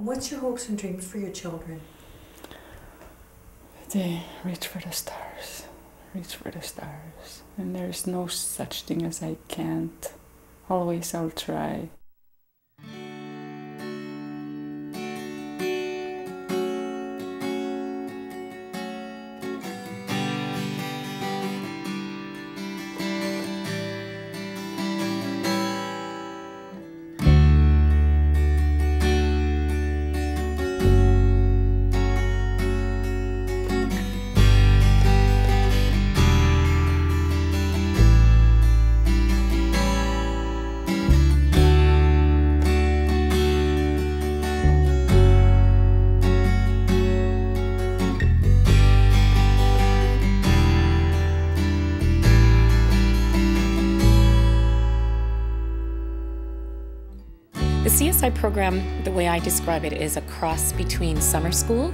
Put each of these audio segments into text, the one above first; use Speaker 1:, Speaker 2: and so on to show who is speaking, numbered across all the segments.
Speaker 1: What's your hopes and dreams for your children?
Speaker 2: They reach for the stars. Reach for the stars. And there's no such thing as I can't. Always I'll try.
Speaker 3: The CSI program, the way I describe it, is a cross between summer school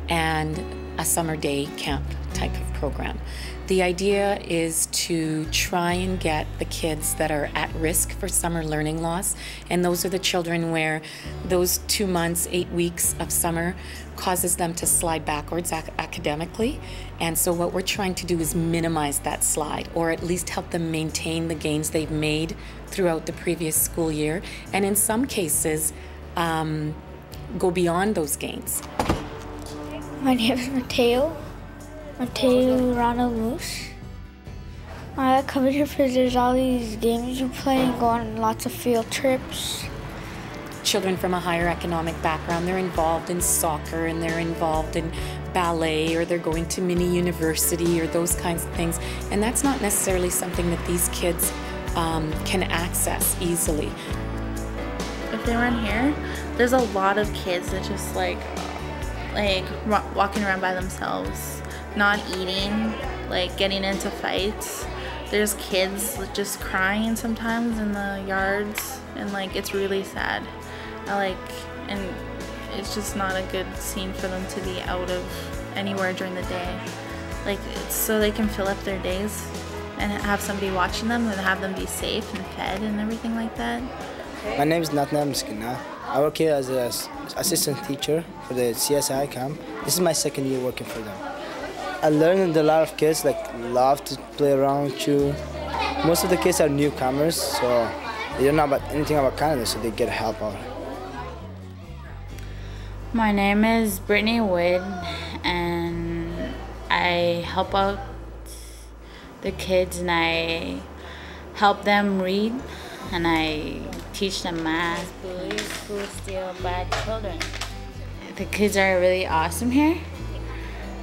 Speaker 3: and a summer day camp type of program. The idea is to try and get the kids that are at risk for summer learning loss, and those are the children where those 2 months, 8 weeks of summer causes them to slide backwards academically. And so what we're trying to do is minimize that slide, or at least help them maintain the gains they've made throughout the previous school year, and in some cases go beyond those gains.
Speaker 4: My name is Mateo Ronald Moose. I come here because there's all these games you play and go on lots of field trips.
Speaker 3: Children from a higher economic background, they're involved in soccer and they're involved in ballet, or they're going to mini university or those kinds of things. And that's not necessarily something that these kids can access easily.
Speaker 5: If they weren't here, there's a lot of kids that just like walking around by themselves, not eating, like getting into fights. There's kids just crying sometimes in the yards, and like it's really sad. And it's just not a good scene for them to be out of anywhere during the day. Like, it's so they can fill up their days and have somebody watching them and have them be safe and fed and everything like that.
Speaker 6: My name is Natna Miskina. I work here as an assistant teacher for the CSI camp. This is my second year working for them. I learned that a lot of kids love to play around with you. Most of the kids are newcomers, so they don't know anything about Canada, so they get help out.
Speaker 7: My name is Brittany Wood, and I help out the kids, and I help them read, and I teach them math. Bullies who steal bad children. The kids are really awesome here,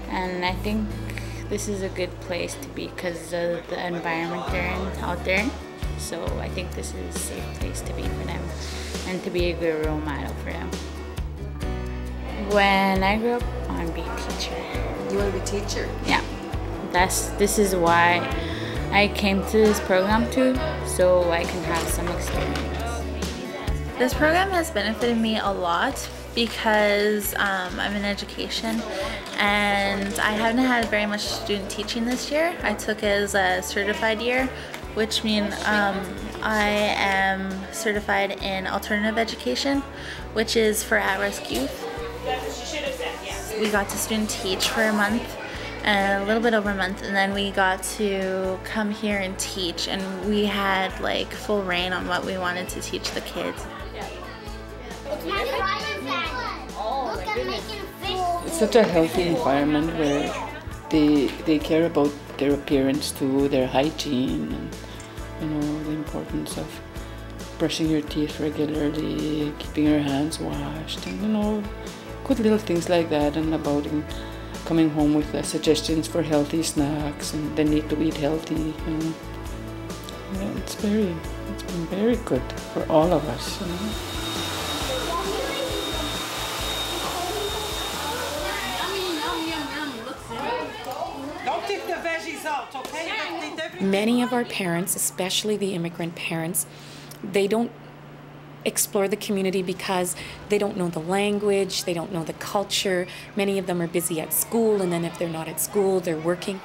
Speaker 7: and I think this is a good place to be because of the environment they're in out there. So I think this is a safe place to be for them and to be a good role model for them. When I grew up, I want to be a teacher.
Speaker 1: You want to be a teacher?
Speaker 7: Yeah. This is why I came to this program too, so I can have some experience.
Speaker 5: This program has benefited me a lot because I'm in education and I haven't had very much student teaching this year. I took it as a certified year, which means I am certified in alternative education, which is for at-risk youth. We got to student teach for a month, a little bit over a month, and then we got to come here and teach, and we had like full reign on what we wanted to teach the kids.
Speaker 2: It's such a healthy environment where they care about their appearance too, their hygiene, and the importance of brushing your teeth regularly, keeping your hands washed, and good little things like that, and about coming home with suggestions for healthy snacks and the need to eat healthy. It's been very good for all of us.
Speaker 8: Don't take the veggies out, okay?
Speaker 3: Many of our parents, especially the immigrant parents, they don't explore the community because they don't know the language, they don't know the culture. Many of them are busy at school, and then if they're not at school, they're working.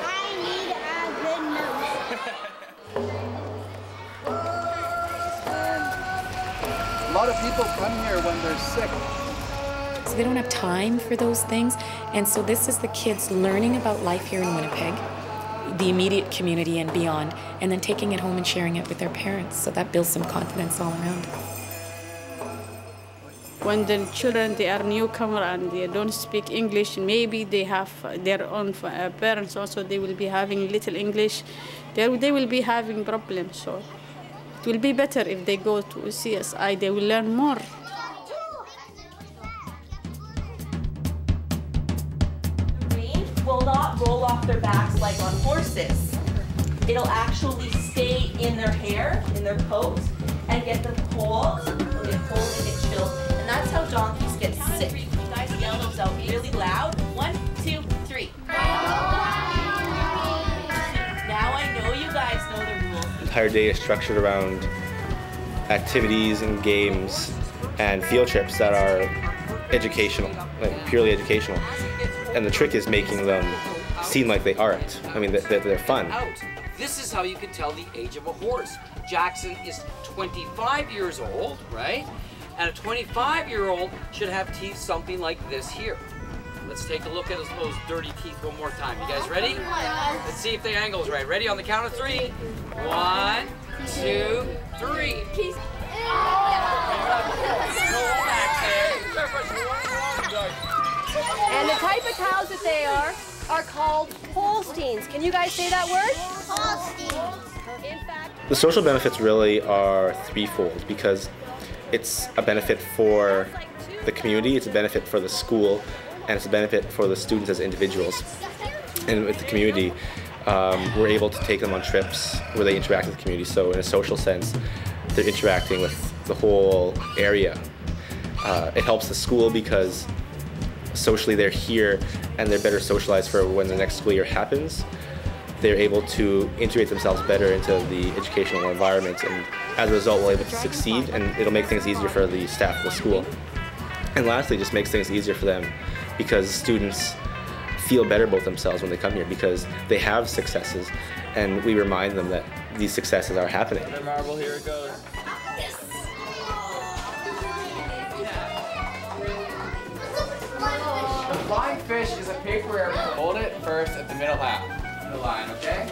Speaker 4: I need a good nose.
Speaker 9: lot of people come here when they're sick.
Speaker 3: So they don't have time for those things. And so this is the kids learning about life here in Winnipeg, the immediate community and beyond, and then taking it home and sharing it with their parents. So that builds some confidence all around.
Speaker 10: When the children, they are newcomer and they don't speak English, maybe they have their own parents also, they will be having little English. They will be having problems. So it will be better if they go to CSI, they will learn more.
Speaker 11: Will not roll off their backs like on horses. It'll actually stay in their hair, in their coat, and get them cold. They'll get cold and get chilled. And that's how donkeys get sick. You guys yell those out really loud. 1, 2, 3. Now I know you guys know the rules.
Speaker 12: The entire day is structured around activities and games and field trips that are educational, like purely educational. And the trick is making them seem like they aren't. I mean, they're fun.
Speaker 13: This is how you can tell the age of a horse. Jackson is 25 years old, right? And a 25-year-old should have teeth something like this here. Let's take a look at those dirty teeth one more time. You guys ready? Let's see if the angle's right. Ready on the count of 3. 1, 2, 3.
Speaker 14: And the type of cows that they are called Holsteins. Can you guys say that word? Holsteins. In fact,
Speaker 12: the social benefits really are threefold because it's a benefit for the community, it's a benefit for the school, and it's a benefit for the students as individuals. And with the community, we're able to take them on trips where they interact with the community. So in a social sense, they're interacting with the whole area. It helps the school because socially they're here and they're better socialized for when the next school year happens. They're able to integrate themselves better into the educational environment, and as a result we're able to succeed, and it'll make things easier for the staff of the school. And lastly, it just makes things easier for them because students feel better about themselves when they come here because they have successes, and we remind them that these successes are happening.
Speaker 15: The marble, here it goes. The flying fish is a paper airplane. Hold it first at the middle half of the line, okay?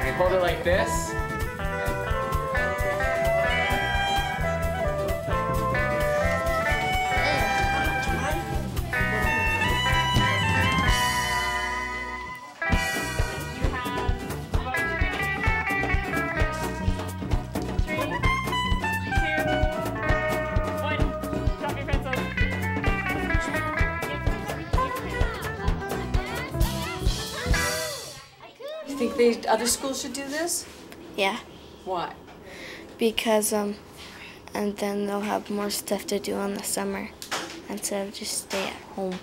Speaker 15: And hold it like this.
Speaker 1: You think the other schools should do this?
Speaker 4: Yeah.
Speaker 1: Why?
Speaker 4: Because and then they'll have more stuff to do in the summer instead of just stay at home.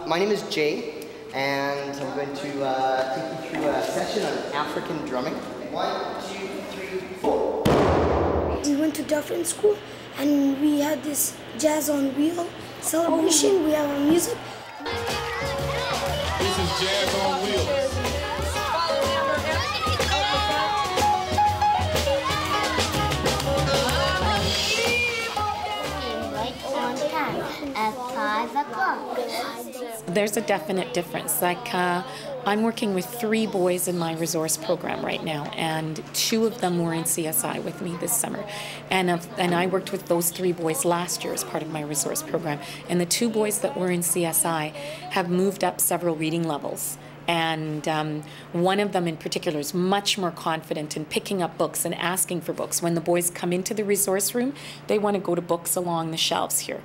Speaker 16: My name is Jay, and I'm going to take you through a session on African drumming. 1, 2, 3, 4.
Speaker 17: We went to different school, and we had this Jazz on Wheel celebration. We have our music.
Speaker 15: This is Jazz on Wheels.
Speaker 4: At 5 o'clock.
Speaker 3: There's a definite difference. Like I'm working with 3 boys in my resource program right now, and 2 of them were in CSI with me this summer. And I worked with those 3 boys last year as part of my resource program. And the 2 boys that were in CSI have moved up several reading levels. And one of them in particular is much more confident in picking up books and asking for books. When the boys come into the resource room, they want to go to books along the shelves here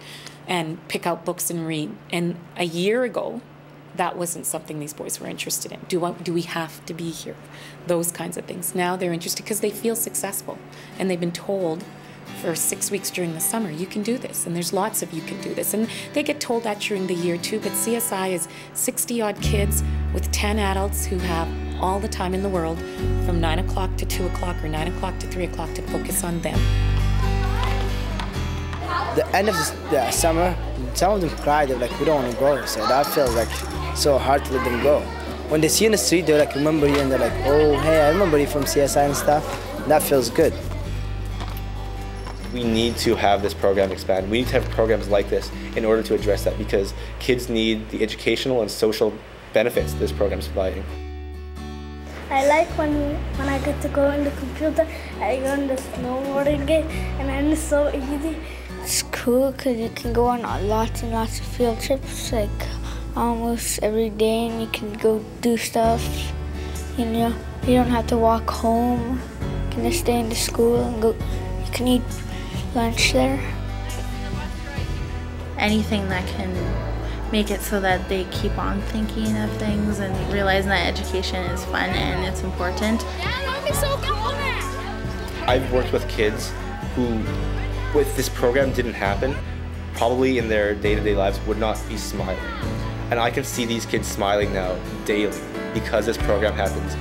Speaker 3: and pick out books and read. And a year ago, that wasn't something these boys were interested in. Do we have to be here? Those kinds of things. Now they're interested because they feel successful, and they've been told for 6 weeks during the summer, you can do this, and there's lots of you can do this. And they get told that during the year too, but CSI is 60-odd kids with 10 adults who have all the time in the world from 9 o'clock to 2 o'clock or 9 o'clock to 3 o'clock to focus on them.
Speaker 6: The end of the summer, some of them cried. They're like, we don't want to go. So that feels like so hard to let them go. when they see you in the street, they're like, remember you, and they're like, oh, hey, I remember you from CSI and stuff. That feels good.
Speaker 12: We need to have this program expand. We need to have programs like this in order to address that, because kids need the educational and social benefits this program is providing.
Speaker 4: I like when I get to go in the computer, I go in the snowboarding game, and then it's so easy. It's cool because you can go on lots and lots of field trips, like almost every day, and you can go do stuff. You know, you don't have to walk home. You can just stay in the school and go. You can eat lunch there.
Speaker 5: Anything that can make it so that they keep on thinking of things and realizing that education is fun and it's important.
Speaker 12: I've worked with kids who, if this program didn't happen, probably in their day-to-day lives would not be smiling. And I can see these kids smiling now daily because this program happens.